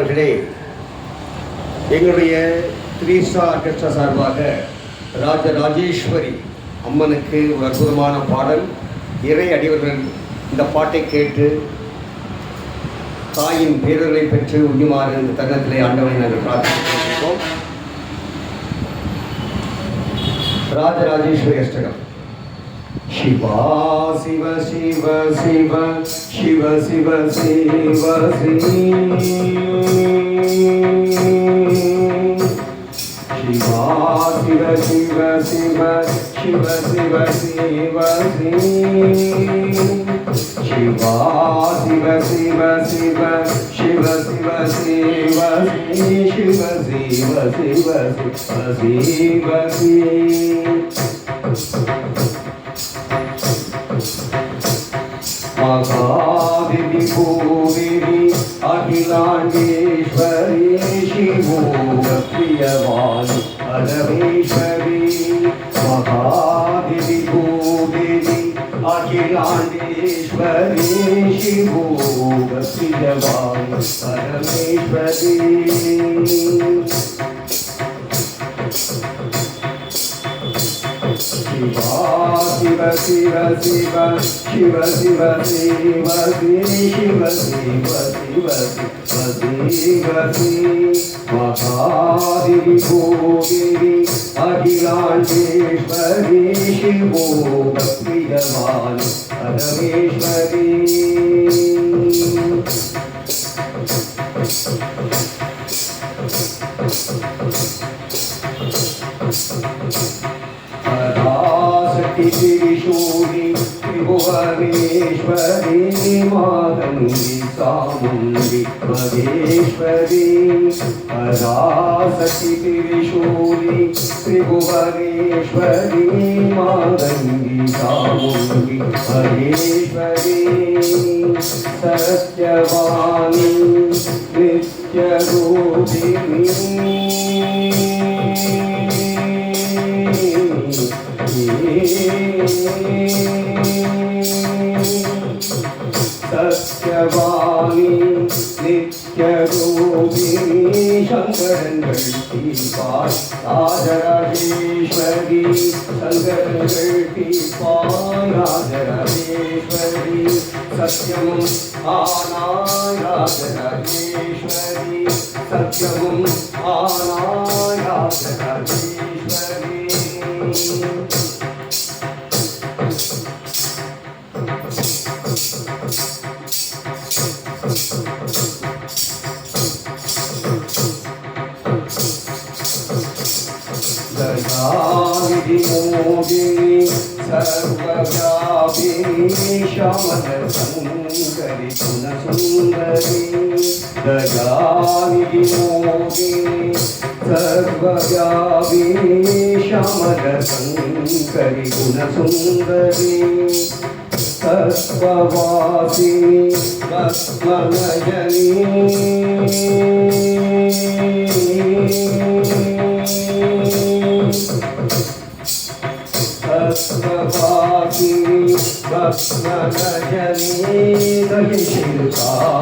அவர்களே, எங்களுடைய 3 star orchestra சார்பாக ராஜராஜேஸ்வரி அம்மனுக்கு ஒரு அற்புதமான பாடல். இறை அடிவர்கள் இந்த பாட்டை கேட்டு தாயின் பேரர்களை பெற்று உண்ணுமாறு இந்த தருணத்திலே ஆண்டவனை நாங்கள் பிரார்த்திக்கிறோம். ராஜராஜேஸ்வரி அஷ்டகம். शिवा शिव शिव शिव शिव शिव शिव शिवा शिव शिव शिव शिव शिव शिव शिवा शिव शिव शिव शिव शिव शिव शिव शिव शिव महादेवी भूदेवी अखिलांडेश्वरी शिवो प्रियवाणी परमेश्वरी महादेवी भूदेवी अखिलांडेश्वरी शिवो प्रियवाणी परमेश्वरी शिवा शिव शिव शिव शिव शिव शिव शिव शिव शिव महादेवी भूदेवी अखिलांडेश्वरी शिवो प्रियवाणी परमेश्वरी त्रिशूली त्रिभुवनेश्वरी मातंगी चामुंडी महेश्वरी पराशक्ति त्रिशूली त्रिभुवनेश्वरी मातंगी चामुंडी महेश्वरी सत्यवाणी नित्यरूपिणी सत्यवाणी नित्यरूपिणी शंकरंगल दीपार राजराजेश्वरी शंकरंगल दीपार राजराजेश्वरी सत्यम आनाय राजराजेश्वरी सत्यम आनाय राजराजेश्वरी दयानिधि मोदिनी सर्वव्यापिनी श्यामल सुंदरी गुणसुंदरी दयानिधि मोदिनी सर्वव्यापिनी श्यामल सुंदरी गुणसुंदरी तत्त्ववासिनी तत्त्वनयनी तत्त्ववासिनी तत्त्वनयनी दयशीलतापाल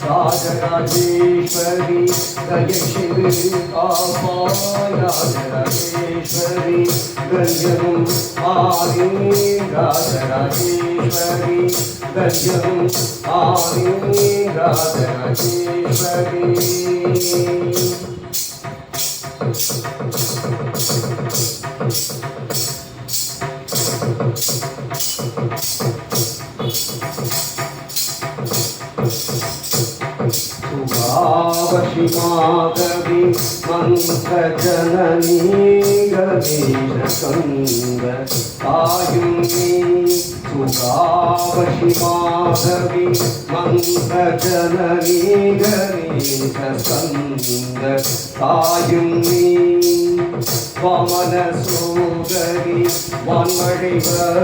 राजराजेश्वरी दयशीलतापाल राजराजेश्वरी गंजम आदि राजराजेश्वरी गंजम आदि राजराजेश्वरी सुभावशी माधवी मंत्रजननी गणेशसंग आयुंगी सुभावशी माधवी मंत्रजननी गणेशसंग आयुंगी वामन सोदरी वान्मणिवसिनी